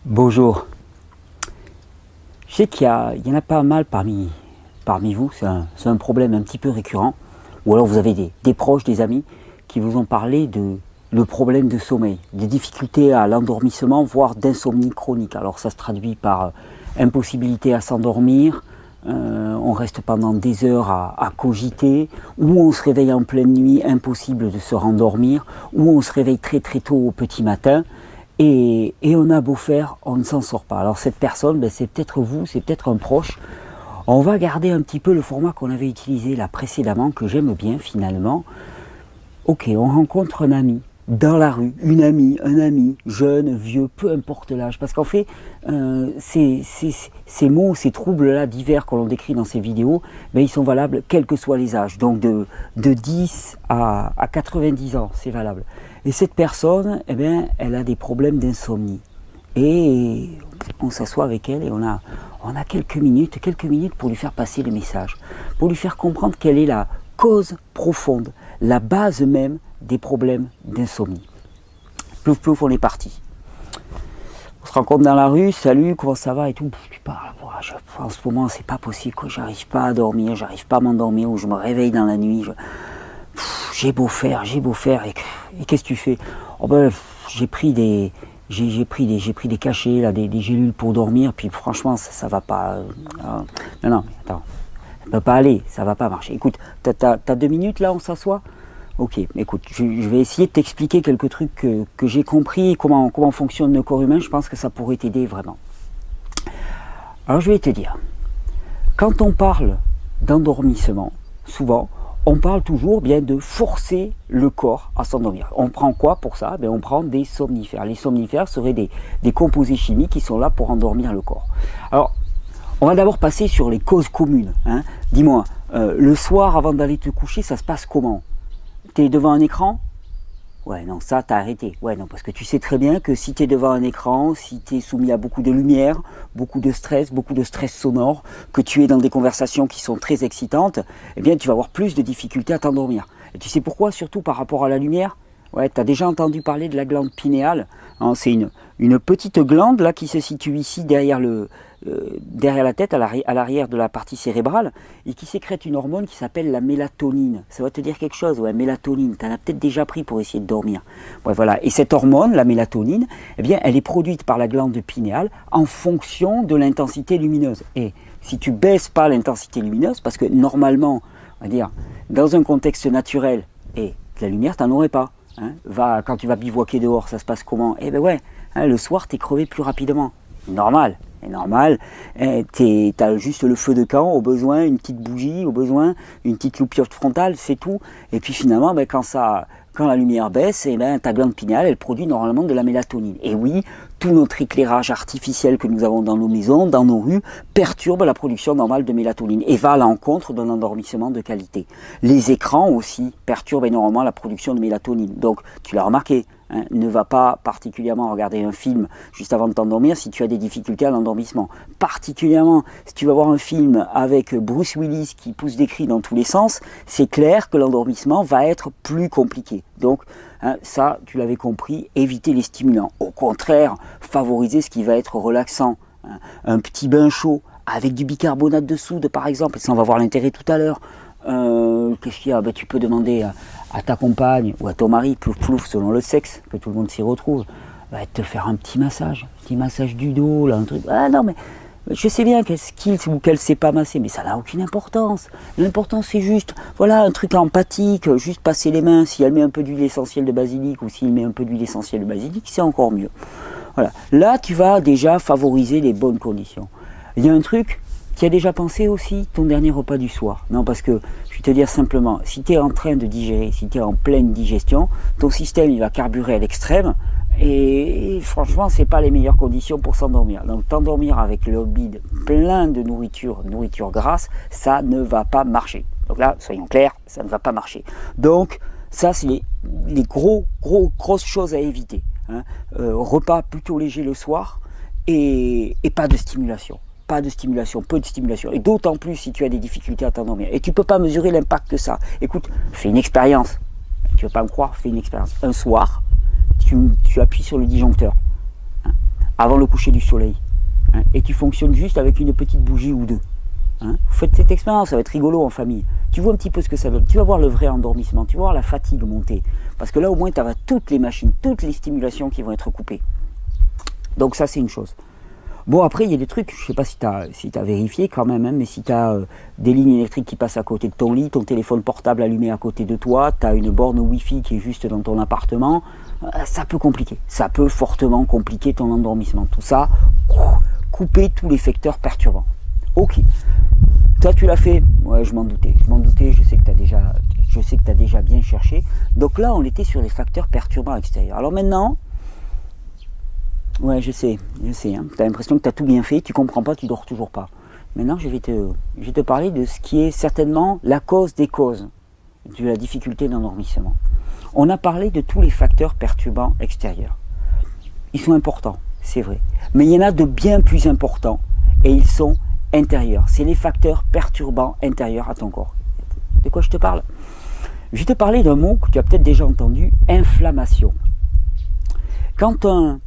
Bonjour. Je sais qu'il y en a pas mal parmi vous, c'est un problème un petit peu récurrent, ou alors vous avez des proches, des amis qui vous ont parlé de le problème de sommeil, des difficultés à l'endormissement, voire d'insomnie chronique. Alors ça se traduit par impossibilité à s'endormir, on reste pendant des heures à cogiter, ou on se réveille en pleine nuit, impossible de se rendormir, ou on se réveille très très tôt au petit matin. Et on a beau faire, on ne s'en sort pas. Alors cette personne, c'est peut-être vous, c'est peut-être un proche. On va garder un petit peu le format qu'on avait utilisé là précédemment, que j'aime bien finalement. Ok, on rencontre un ami dans la rue, une amie, un ami, jeune, vieux, peu importe l'âge. Parce qu'en fait, ces mots, ces troubles-là divers que l'on décrit dans ces vidéos, ils sont valables quels que soient les âges. Donc de 10 à 90 ans, c'est valable. Et cette personne, elle a des problèmes d'insomnie. Et on s'assoit avec elle et on a quelques minutes pour lui faire passer le message, pour lui faire comprendre quelle est la cause profonde, la base même des problèmes d'insomnie. Plouf plouf, on est parti. On se rencontre dans la rue, salut, comment ça va et tout. Tu parles, en ce moment c'est pas possible, j'arrive pas à dormir, j'arrive pas à m'endormir, ou je me réveille dans la nuit. J'ai beau faire, et qu'est-ce que tu fais? J'ai pris des cachets, là, des gélules pour dormir, puis franchement, ça va pas. Non, attends, ça peut pas aller, ça va pas marcher. Écoute, t'as 2 minutes là, on s'assoit? Ok, écoute, je vais essayer de t'expliquer quelques trucs que j'ai compris, comment fonctionne le corps humain, je pense que ça pourrait t'aider vraiment. Alors je vais te dire, quand on parle d'endormissement, souvent, on parle toujours bien de forcer le corps à s'endormir. On prend quoi pour ça? On prend des somnifères. Les somnifères seraient des composés chimiques qui sont là pour endormir le corps. Alors, on va d'abord passer sur les causes communes. Dis-moi, le soir avant d'aller te coucher, ça se passe comment? Tu es devant un écran? Ouais, non, ça, t'as arrêté. Ouais, non, parce que tu sais très bien que si tu es devant un écran, si tu es soumis à beaucoup de lumière, beaucoup de stress sonore, que tu es dans des conversations qui sont très excitantes, tu vas avoir plus de difficultés à t'endormir. Et tu sais pourquoi? Surtout par rapport à la lumière? Ouais, tu as déjà entendu parler de la glande pinéale. C'est une petite glande là qui se situe ici derrière la tête, à l'arrière de la partie cérébrale, et qui sécrète une hormone qui s'appelle la mélatonine. Ça va te dire quelque chose? Ouais, mélatonine, tu en as peut-être déjà pris pour essayer de dormir. Ouais, voilà. Et cette hormone, la mélatonine, elle est produite par la glande pinéale en fonction de l'intensité lumineuse. Et si tu baisses pas l'intensité lumineuse, parce que normalement, on va dire, dans un contexte naturel, et de la lumière, tu n'en aurais pas. Quand tu vas bivouaquer dehors, ça se passe comment? Le soir, tu es crevé plus rapidement. Normal. Tu as juste le feu de camp, au besoin une petite bougie, au besoin une petite loupiote frontale, c'est tout. Et puis finalement, quand la lumière baisse, ta glande pinéale, elle produit normalement de la mélatonine. Et oui, tout notre éclairage artificiel que nous avons dans nos maisons, dans nos rues, perturbe la production normale de mélatonine et va à l'encontre d'un endormissement de qualité. Les écrans aussi perturbent énormément la production de mélatonine. Donc, tu l'as remarqué, ne va pas particulièrement regarder un film juste avant de t'endormir si tu as des difficultés à l'endormissement. Particulièrement si tu vas voir un film avec Bruce Willis qui pousse des cris dans tous les sens, c'est clair que l'endormissement va être plus compliqué. Donc ça, tu l'avais compris, éviter les stimulants. Au contraire, favoriser ce qui va être relaxant. Un petit bain chaud avec du bicarbonate de soude par exemple, et ça on va voir l'intérêt tout à l'heure. Qu'est-ce qu'il y a? Tu peux demander à ta compagne ou à ton mari, plouf plouf selon le sexe, que tout le monde s'y retrouve, de te faire un petit massage du dos, là, un truc. Ah non mais je sais bien qu'elle skill ou qu'elle sait pas masser, mais ça n'a aucune importance. L'important c'est juste, voilà, un truc empathique, juste passer les mains. Si elle met un peu d'huile essentielle de basilic ou s'il met un peu d'huile essentielle de basilic, c'est encore mieux. Voilà, là tu vas déjà favoriser les bonnes conditions. Il y a un truc. Tu as déjà pensé aussi ton dernier repas du soir? Non, parce que je vais te dire simplement, si tu es en train de digérer, si tu es en pleine digestion, ton système il va carburer à l'extrême et franchement, c'est pas les meilleures conditions pour s'endormir. Donc t'endormir avec le bide plein de nourriture grasse, ça ne va pas marcher. Donc là, soyons clairs, ça ne va pas marcher. Donc ça, c'est les grosses choses à éviter. Repas plutôt léger le soir et pas de stimulation. Peu de stimulation, et d'autant plus si tu as des difficultés à t'endormir, et tu ne peux pas mesurer l'impact de ça. Écoute, fais une expérience, tu ne veux pas me croire, fais une expérience. Un soir, tu appuies sur le disjoncteur, avant le coucher du soleil. Hein, et tu fonctionnes juste avec une petite bougie ou deux. Hein, vous faites cette expérience, ça va être rigolo en famille. Tu vois un petit peu ce que ça donne. Tu vas voir le vrai endormissement, tu vas voir la fatigue monter. Parce que là, au moins, tu as toutes les machines, toutes les stimulations qui vont être coupées. Donc ça, c'est une chose. Bon, après, il y a des trucs, je ne sais pas si tu as vérifié quand même, hein, mais si tu as des lignes électriques qui passent à côté de ton lit, ton téléphone portable allumé à côté de toi, tu as une borne Wi-Fi qui est juste dans ton appartement, ça peut compliquer. Ça peut fortement compliquer ton endormissement. Tout ça, couper tous les facteurs perturbants. Ok. Toi, tu l'as fait? Ouais, je m'en doutais. Je sais que tu as déjà bien cherché. Donc là, on était sur les facteurs perturbants extérieurs. Alors maintenant, ouais, je sais, hein. Tu as l'impression que tu as tout bien fait, tu comprends pas, tu dors toujours pas. Maintenant, je vais te parler de ce qui est certainement la cause des causes de la difficulté d'endormissement. On a parlé de tous les facteurs perturbants extérieurs. Ils sont importants, c'est vrai. Mais il y en a de bien plus importants et ils sont intérieurs. C'est les facteurs perturbants intérieurs à ton corps. De quoi je te parle? Je vais te parler d'un mot que tu as peut-être déjà entendu, inflammation. Quand un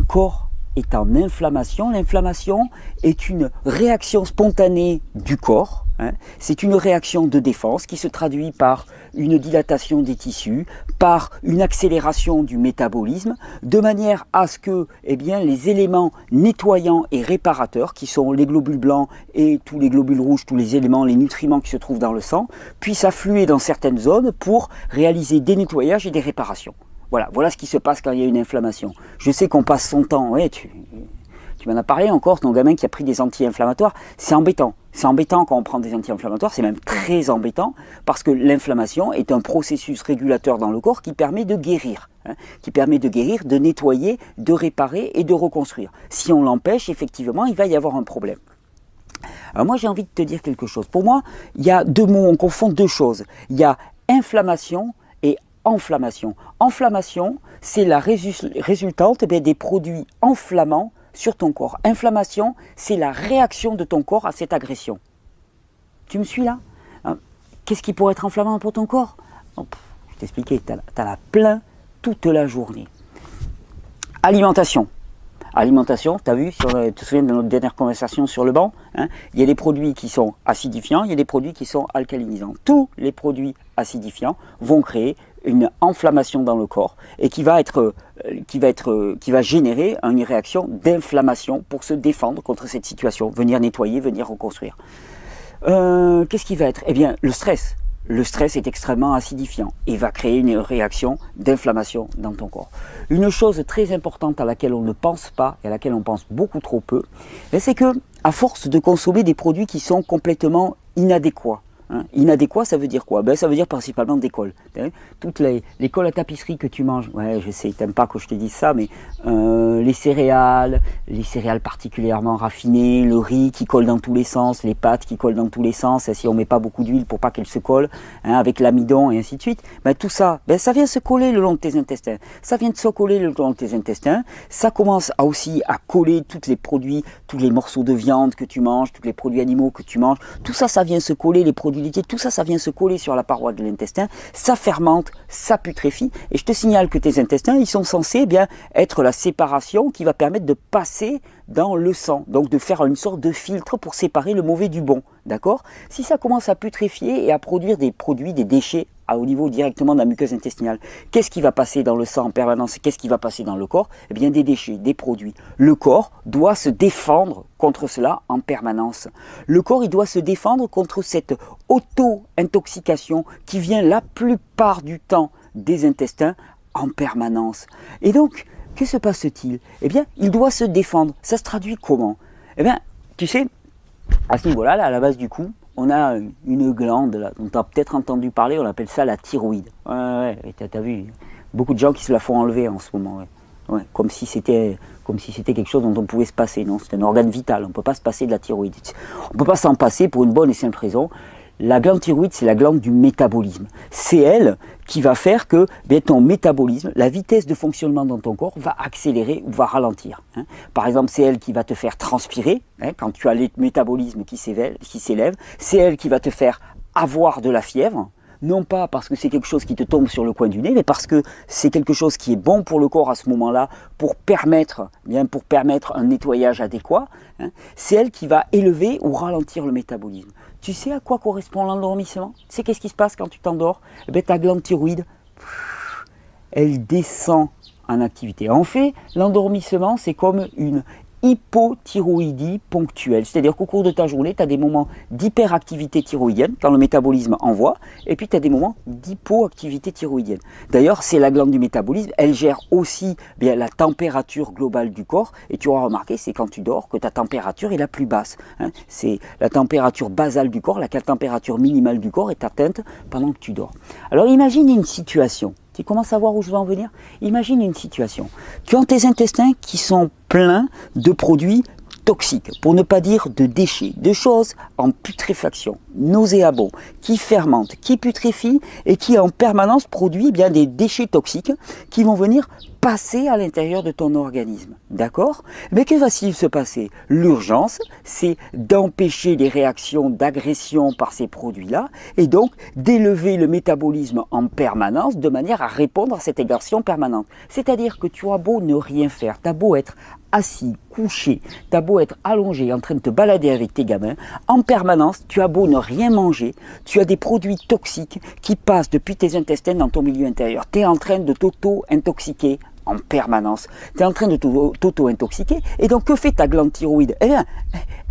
corps est en inflammation, l'inflammation est une réaction spontanée du corps. Hein. C'est une réaction de défense qui se traduit par une dilatation des tissus, par une accélération du métabolisme, de manière à ce que les éléments nettoyants et réparateurs, qui sont les globules blancs et tous les globules rouges, tous les éléments, les nutriments qui se trouvent dans le sang, puissent affluer dans certaines zones pour réaliser des nettoyages et des réparations. Voilà ce qui se passe quand il y a une inflammation. Je sais qu'on passe son temps, ouais, tu m'en as parlé encore, ton gamin qui a pris des anti-inflammatoires, c'est embêtant. C'est embêtant quand on prend des anti-inflammatoires, c'est même très embêtant, parce que l'inflammation est un processus régulateur dans le corps qui permet de guérir, de nettoyer, de réparer et de reconstruire. Si on l'empêche, effectivement, il va y avoir un problème. Alors moi, j'ai envie de te dire quelque chose. Pour moi, il y a deux mots, on confond deux choses. Il y a inflammation et enflammation. Enflammation, c'est la résultante des produits enflammants sur ton corps. Inflammation, c'est la réaction de ton corps à cette agression. Tu me suis là? Qu'est-ce qui pourrait être enflammant pour ton corps? Je t'expliquais, tu as la plein toute la journée. Alimentation. Alimentation, tu as vu, tu te souviens de notre dernière conversation sur le banc, hein, il y a des produits qui sont acidifiants, il y a des produits qui sont alcalinisants. Tous les produits acidifiants vont créer une inflammation dans le corps et qui va générer une réaction d'inflammation pour se défendre contre cette situation, venir nettoyer, venir reconstruire. Qu'est-ce qui va être? Eh bien, le stress. Le stress est extrêmement acidifiant et va créer une réaction d'inflammation dans ton corps. Une chose très importante à laquelle on ne pense pas et à laquelle on pense beaucoup trop peu, c'est que à force de consommer des produits qui sont complètement inadéquats, inadéquat, ça veut dire quoi? Ça veut dire principalement des cols. Toutes les cols à tapisserie que tu manges, ouais, je sais, t'aimes pas que je te dise ça, mais les céréales particulièrement raffinées, le riz qui colle dans tous les sens, les pâtes qui collent dans tous les sens, si on met pas beaucoup d'huile pour pas qu'elles se collent, avec l'amidon et ainsi de suite, tout ça, ça vient se coller le long de tes intestins. Ça vient de se coller le long de tes intestins. Ça commence aussi à coller tous les produits, tous les morceaux de viande que tu manges, tous les produits animaux que tu manges. Tout ça, ça vient se coller, les produits laitiers, tout ça, ça vient se coller sur la paroi de l'intestin. Ça fermente, ça putréfie. Et je te signale que tes intestins, ils sont censés être la séparation qui va permettre de passer dans le sang, donc de faire une sorte de filtre pour séparer le mauvais du bon, d'accord? Si ça commence à putréfier et à produire des produits, des déchets au niveau directement de la muqueuse intestinale, qu'est-ce qui va passer dans le sang en permanence? Qu'est-ce qui va passer dans le corps? Eh bien des déchets, des produits. Le corps doit se défendre contre cela en permanence. Le corps, il doit se défendre contre cette auto-intoxication qui vient la plupart du temps des intestins en permanence. Et donc, que se passe-t-il? Eh bien, il doit se défendre. Ça se traduit comment? Eh bien, tu sais, à ce niveau-là, à la base du cou, on a une glande, là, dont tu as peut-être entendu parler, on appelle ça la thyroïde. Ouais, tu as vu, beaucoup de gens qui se la font enlever en ce moment. Ouais, comme si c'était quelque chose dont on pouvait se passer. Non, c'est un organe vital, on ne peut pas se passer de la thyroïde. On ne peut pas s'en passer pour une bonne et simple raison. La glande thyroïde, c'est la glande du métabolisme. C'est elle qui va faire que ton métabolisme, la vitesse de fonctionnement dans ton corps va accélérer ou va ralentir. Par exemple, c'est elle qui va te faire transpirer, quand tu as le métabolisme qui s'élève. C'est elle qui va te faire avoir de la fièvre. non pas parce que c'est quelque chose qui te tombe sur le coin du nez, mais parce que c'est quelque chose qui est bon pour le corps à ce moment-là, pour permettre un nettoyage adéquat, hein, c'est elle qui va élever ou ralentir le métabolisme. Tu sais à quoi correspond l'endormissement? Tu sais qu'est-ce qui se passe quand tu t'endors? Eh bien, ta glande thyroïde, elle descend en activité. En fait, l'endormissement, c'est comme une hypothyroïdie ponctuelle. C'est-à-dire qu'au cours de ta journée, tu as des moments d'hyperactivité thyroïdienne, quand le métabolisme envoie, et puis tu as des moments d'hypoactivité thyroïdienne. D'ailleurs, c'est la glande du métabolisme, elle gère aussi bien la température globale du corps, et tu auras remarqué, c'est quand tu dors que ta température est la plus basse. Hein. C'est la température basale du corps, la température minimale du corps est atteinte pendant que tu dors. Alors imagine une situation. Tu commences à voir où je veux en venir? Imagine une situation. Tu as tes intestins qui sont pleins de produits toxiques, pour ne pas dire de déchets, de choses en putréfaction, nauséabonds, qui fermentent, qui putréfient et qui en permanence produisent bien des déchets toxiques qui vont venir passer à l'intérieur de ton organisme. D'accord? Mais que va-t-il se passer? L'urgence, c'est d'empêcher les réactions d'agression par ces produits-là et donc d'élever le métabolisme en permanence de manière à répondre à cette agression permanente. C'est-à-dire que tu as beau ne rien faire, tu as beau être assis, couché, tu as beau être allongé, en train de te balader avec tes gamins, en permanence, tu as beau ne rien manger, tu as des produits toxiques qui passent depuis tes intestins dans ton milieu intérieur. Tu es en train de t'auto-intoxiquer en permanence. Tu es en train de t'auto-intoxiquer. Et donc, que fait ta glande thyroïde? Eh bien,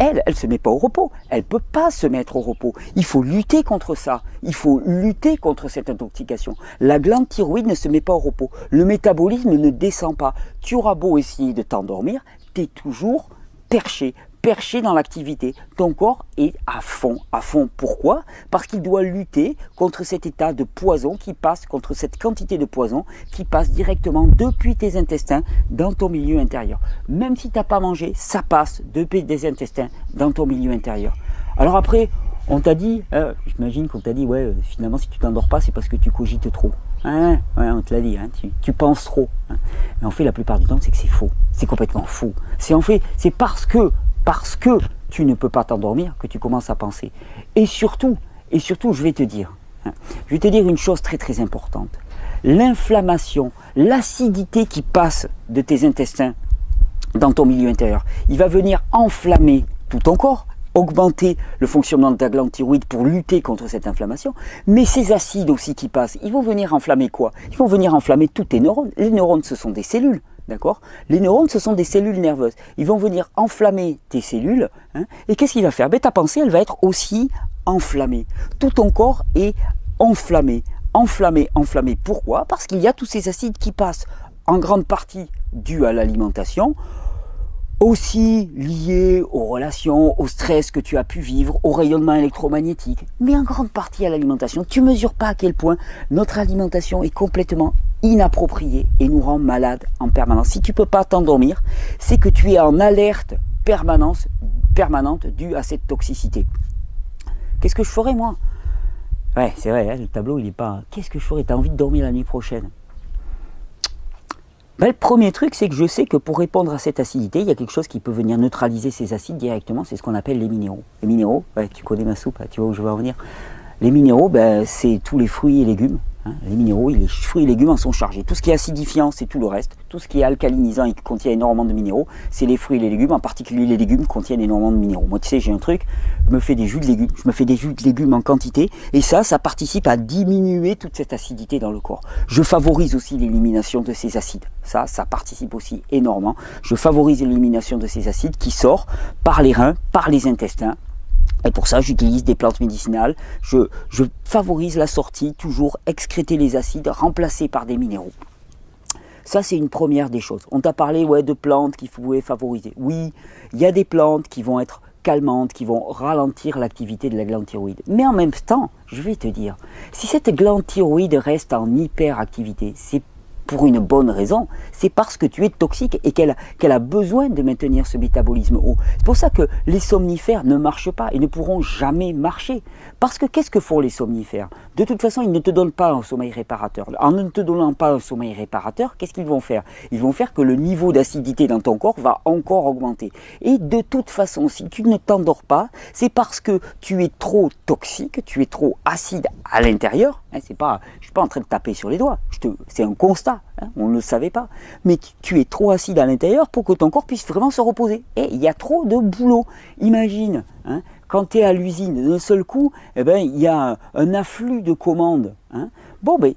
elle ne se met pas au repos. Elle ne peut pas se mettre au repos. Il faut lutter contre ça. Il faut lutter contre cette intoxication. La glande thyroïde ne se met pas au repos. Le métabolisme ne descend pas. Tu auras beau essayer de t'endormir, tu es toujours perché dans l'activité. Ton corps est à fond. À fond, pourquoi? Parce qu'il doit lutter contre cet état de poison qui passe, contre cette quantité de poison qui passe directement depuis tes intestins dans ton milieu intérieur. Même si tu n'as pas mangé, ça passe depuis tes intestins dans ton milieu intérieur. Alors après, on t'a dit, j'imagine qu'on t'a dit, ouais, finalement si tu t'endors pas, c'est parce que tu cogites trop. Hein, ouais, on te l'a dit, hein, tu penses trop. Hein. Mais en fait, la plupart du temps, c'est que c'est faux. C'est complètement faux. C'est parce que tu ne peux pas t'endormir que tu commences à penser. Et surtout, je vais te dire une chose très très importante. L'inflammation, l'acidité qui passe de tes intestins dans ton milieu intérieur, il va venir enflammer tout ton corps, augmenter le fonctionnement de ta glande thyroïde pour lutter contre cette inflammation. Mais ces acides aussi qui passent, ils vont venir enflammer quoi? Ils vont venir enflammer tous tes neurones. Les neurones, ce sont des cellules. D'accord? Les neurones, ce sont des cellules nerveuses. Ils vont venir enflammer tes cellules. Hein, et qu'est-ce qu'il va faire? Ben, ta pensée, elle va être aussi enflammée. Tout ton corps est enflammé. Enflammé. Pourquoi? Parce qu'il y a tous ces acides qui passent en grande partie dus à l'alimentation, aussi liés aux relations, au stress que tu as pu vivre, au rayonnement électromagnétique, mais en grande partie à l'alimentation. Tu ne mesures pas à quel point notre alimentation est complètement inappropriée et nous rend malades en permanence. Si tu ne peux pas t'endormir, c'est que tu es en alerte permanente due à cette toxicité. Qu'est-ce que je ferais moi? Ouais, c'est vrai, hein, le tableau il n'est pas... Qu'est-ce que je ferais? Tu as envie de dormir la nuit prochaine? Ben, le premier truc, c'est que je sais que pour répondre à cette acidité, il y a quelque chose qui peut venir neutraliser ces acides directement, c'est ce qu'on appelle les minéraux. Les minéraux, ouais, tu connais ma soupe, tu vois où je veux en venir. Les minéraux, ben, c'est tous les fruits et légumes. Hein. Les minéraux, les fruits et légumes en sont chargés. Tout ce qui est acidifiant, c'est tout le reste. Tout ce qui est alcalinisant et qui contient énormément de minéraux, c'est les fruits et les légumes. En particulier, les légumes contiennent énormément de minéraux. Moi, tu sais, j'ai un truc, je me fais des jus de légumes. Je me fais des jus de légumes en quantité. Et ça participe à diminuer toute cette acidité dans le corps. Je favorise aussi l'élimination de ces acides. Ça participe aussi énormément. Je favorise l'élimination de ces acides qui sort par les reins, par les intestins. Et pour ça, j'utilise des plantes médicinales. Je favorise la sortie, toujours excréter les acides, remplacés par des minéraux. Ça, c'est une première des choses. On t'a parlé de plantes qu'il pouvait favoriser. Oui, il y a des plantes qui vont être calmantes, qui vont ralentir l'activité de la glande thyroïde. Mais en même temps, je vais te dire, si cette glande thyroïde reste en hyperactivité, c'est pour une bonne raison, c'est parce que tu es toxique et qu'elle a besoin de maintenir ce métabolisme haut. C'est pour ça que les somnifères ne marchent pas et ne pourront jamais marcher. Parce que qu'est-ce que font les somnifères? De toute façon, ils ne te donnent pas un sommeil réparateur. En ne te donnant pas un sommeil réparateur, qu'est-ce qu'ils vont faire? Ils vont faire que le niveau d'acidité dans ton corps va encore augmenter. Et de toute façon, si tu ne t'endors pas, c'est parce que tu es trop toxique, tu es trop acide à l'intérieur. Hein, je ne suis pas en train de taper sur les doigts, c'est un constat, hein, on ne le savait pas. Mais tu es trop acide à l'intérieur pour que ton corps puisse vraiment se reposer. Et il y a trop de boulot. Imagine, hein, quand tu es à l'usine, d'un seul coup, eh ben, il y a un afflux de commandes. Hein. Bon, ben,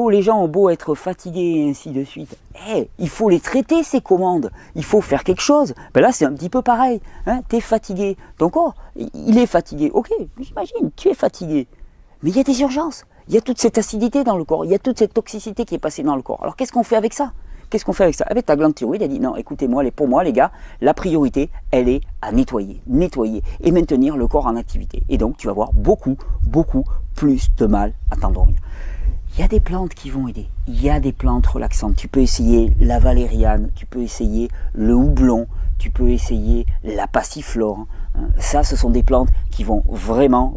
les gens ont beau être fatigués et ainsi de suite. Il faut les traiter, ces commandes. Il faut faire quelque chose. Ben là, c'est un petit peu pareil. Hein. Tu es fatigué. Ton corps, il est fatigué. Ok, j'imagine, tu es fatigué. Mais il y a des urgences. Il y a toute cette acidité dans le corps. Il y a toute cette toxicité qui est passée dans le corps. Alors, qu'est-ce qu'on fait avec ça? Qu'est-ce qu'on fait avec ça? Eh bien, ta glande thyroïde, elle dit non, écoutez-moi, pour moi, les gars, la priorité, elle est à nettoyer et maintenir le corps en activité. Et donc, tu vas avoir beaucoup plus de mal à t'endormir. Il y a des plantes qui vont aider. Il y a des plantes relaxantes. Tu peux essayer la valériane, tu peux essayer le houblon, tu peux essayer la passiflore. Ça, ce sont des plantes qui vont vraiment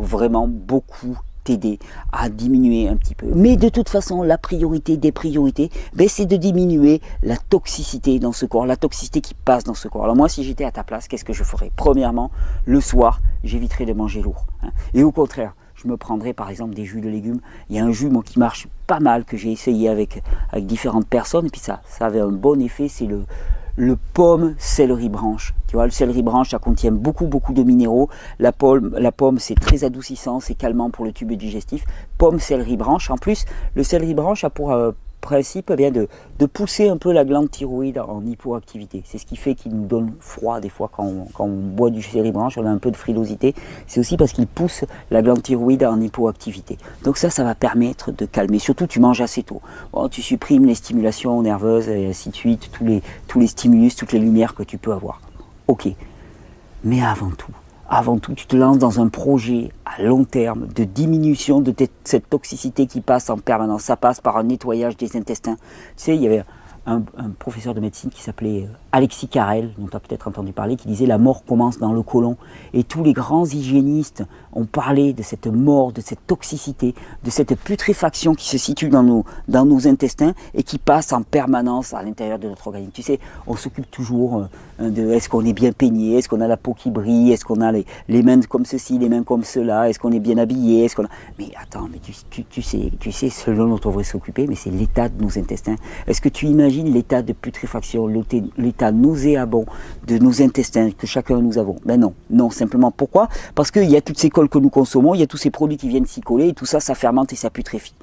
beaucoup t'aider à diminuer un petit peu. Mais de toute façon, la priorité des priorités, ben, c'est de diminuer la toxicité dans ce corps, la toxicité qui passe dans ce corps. Alors moi, si j'étais à ta place, qu'est-ce que je ferais? Premièrement, le soir, j'éviterais de manger lourd. Hein. Et au contraire, je me prendrais par exemple des jus de légumes. Il y a un jus moi, qui marche pas mal, que j'ai essayé avec différentes personnes, et puis ça avait un bon effet, c'est le pomme céleri branche. Tu vois, le céleri branche, ça contient beaucoup de minéraux. La pomme, c'est très adoucissant, c'est calmant pour le tube digestif. Pomme céleri branche. En plus, le céleri branche a pour principe bien de pousser un peu la glande thyroïde en hypoactivité. C'est ce qui fait qu'il nous donne froid des fois quand on boit du céleri branche, on a un peu de frilosité. C'est aussi parce qu'il pousse la glande thyroïde en hypoactivité. Donc ça va permettre de calmer. Surtout, tu manges assez tôt. Bon, tu supprimes les stimulations nerveuses et ainsi de suite, tous les stimulus, toutes les lumières que tu peux avoir. Ok. Mais avant tout, tu te lances dans un projet à long terme de diminution de cette toxicité qui passe en permanence. Ça passe par un nettoyage des intestins. Tu sais, il y avait un professeur de médecine qui s'appelait Alexis Carrel, dont tu as peut-être entendu parler, qui disait « la mort commence dans le côlon ». Et tous les grands hygiénistes ont parlé de cette mort, de cette toxicité, de cette putréfaction qui se situe dans nos intestins et qui passe en permanence à l'intérieur de notre organisme. Tu sais, on s'occupe toujours de est-ce qu'on est bien peigné, est-ce qu'on a la peau qui brille, est-ce qu'on a les mains comme ceci, les mains comme cela, est-ce qu'on est bien habillé, est-ce qu'on a... Mais attends, mais tu sais ce dont on devrait s'occuper, mais c'est l'état de nos intestins. Est-ce que tu imagines l'état de putréfaction, l'état nauséabond de nos intestins que chacun nous avons? Ben non, simplement. Pourquoi? Parce qu'il y a toutes ces colles que nous consommons, il y a tous ces produits qui viennent s'y coller, et tout ça, ça fermente et ça putréfie.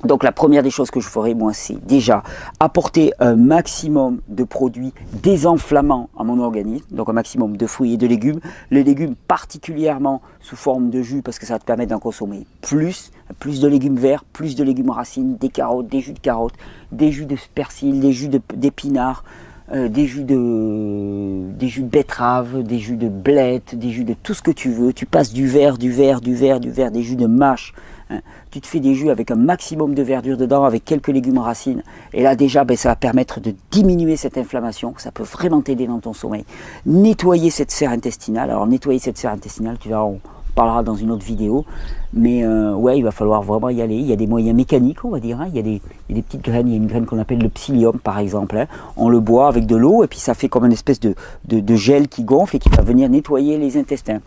Donc la première des choses que je ferai, moi, c'est déjà apporter un maximum de produits désenflammants à mon organisme, donc un maximum de fruits et de légumes. Les légumes particulièrement sous forme de jus, parce que ça va te permettre d'en consommer plus de légumes verts, plus de légumes racines, des carottes, des jus de carottes, des jus de persil, des jus d'épinards, des jus de betterave, des jus de blettes, des jus de tout ce que tu veux. Tu passes du vert, des jus de mâche. Hein. Tu te fais des jus avec un maximum de verdure dedans, avec quelques légumes racines. Et là déjà, ben, ça va permettre de diminuer cette inflammation. Ça peut vraiment t'aider dans ton sommeil. Nettoyer cette sphère intestinale. Alors nettoyer cette sphère intestinale, tu verras, on parlera dans une autre vidéo. Mais ouais, il va falloir vraiment y aller. Il y a des moyens mécaniques, on va dire. Hein. Il y a des petites graines. Il y a une graine qu'on appelle le psyllium, par exemple. Hein. On le boit avec de l'eau et puis ça fait comme une espèce de gel qui gonfle et qui va venir nettoyer les intestins.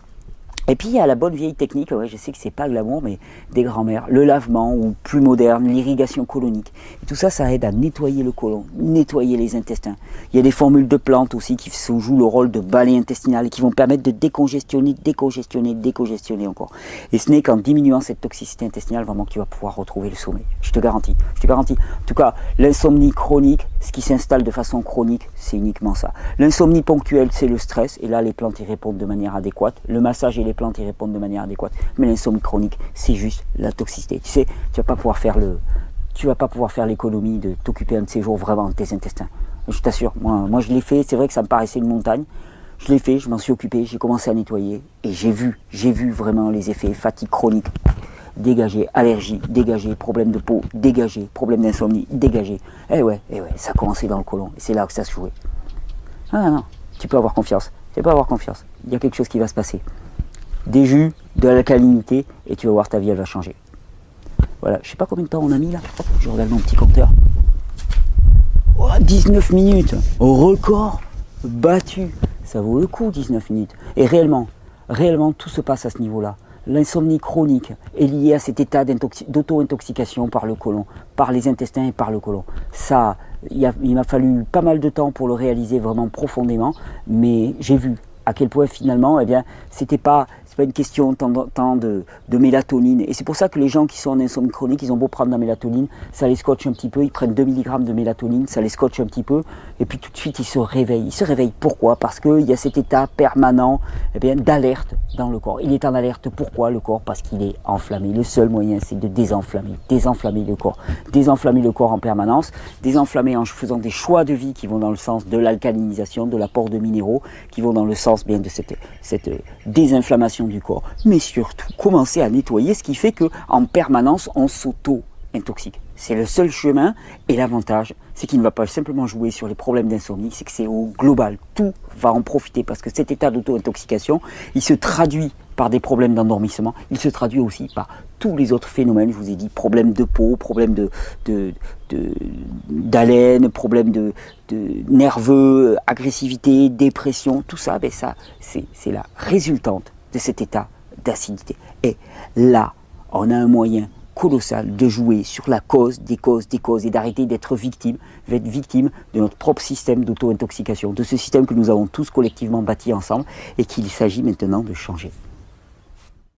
Et puis il y a la bonne vieille technique, ouais, je sais que c'est pas glamour, mais des grands-mères, le lavement ou plus moderne, l'irrigation colonique. Et tout ça, ça aide à nettoyer le côlon, nettoyer les intestins. Il y a des formules de plantes aussi qui jouent le rôle de balai intestinal et qui vont permettre de décongestionner encore. Et ce n'est qu'en diminuant cette toxicité intestinale vraiment que tu vas pouvoir retrouver le sommeil. Je te garantis. En tout cas, l'insomnie chronique, ce qui s'installe de façon chronique, c'est uniquement ça. L'insomnie ponctuelle, c'est le stress, et là les plantes y répondent de manière adéquate. Le massage et les plantes y répondent de manière adéquate, mais l'insomnie chronique, c'est juste la toxicité. Tu sais, tu vas pas pouvoir faire l'économie de t'occuper un de ces jours vraiment de tes intestins. Je t'assure, moi je l'ai fait, c'est vrai que ça me paraissait une montagne. Je l'ai fait, je m'en suis occupé, j'ai commencé à nettoyer et j'ai vu vraiment les effets fatigue chronique dégagé, allergie, dégagé, problème de peau, dégagé, problème d'insomnie, dégagé. Ouais, ça a commencé dans le côlon, et c'est là que ça se jouait. Ah non, tu peux avoir confiance, il y a quelque chose qui va se passer. Des jus, de l'alcalinité, et tu vas voir, ta vie, elle va changer. Voilà, je sais pas combien de temps on a mis là, hop, je regarde mon petit compteur. Oh, 19 minutes, record battu, ça vaut le coup 19 minutes. Et réellement, tout se passe à ce niveau-là. L'insomnie chronique est liée à cet état d'auto-intoxication par le côlon, par les intestins et par le côlon. Ça, il m'a fallu pas mal de temps pour le réaliser vraiment profondément, mais j'ai vu à quel point finalement, eh bien, c'est pas une question tant de mélatonine. Et c'est pour ça que les gens qui sont en insomnie chronique, ils ont beau prendre de la mélatonine, ça les scotche un petit peu, ils prennent 2 mg de mélatonine, ça les scotche un petit peu, et puis tout de suite ils se réveillent. Ils se réveillent pourquoi? Parce qu'il y a cet état permanent, eh bien, d'alerte dans le corps. Il est en alerte, pourquoi le corps? Parce qu'il est enflammé. Le seul moyen, c'est de désenflammer le corps. Désenflammer le corps en permanence, désenflammer en faisant des choix de vie qui vont dans le sens de l'alcalinisation, de l'apport de minéraux, qui vont dans le sens bien de cette désinflammation du corps, mais surtout commencer à nettoyer, ce qui fait que en permanence on s'auto-intoxique. C'est le seul chemin, et l'avantage c'est qu'il ne va pas simplement jouer sur les problèmes d'insomnie, c'est que c'est au global, tout va en profiter, parce que cet état d'auto-intoxication, il se traduit par des problèmes d'endormissement, il se traduit aussi par tous les autres phénomènes, je vous ai dit, problèmes de peau, problèmes d'haleine, problèmes de nerveux, agressivité, dépression, tout ça, ben ça c'est la résultante de cet état d'acidité. Et là, on a un moyen colossal de jouer sur la cause des causes et d'arrêter d'être victime de notre propre système d'auto-intoxication, de ce système que nous avons tous collectivement bâti ensemble et qu'il s'agit maintenant de changer.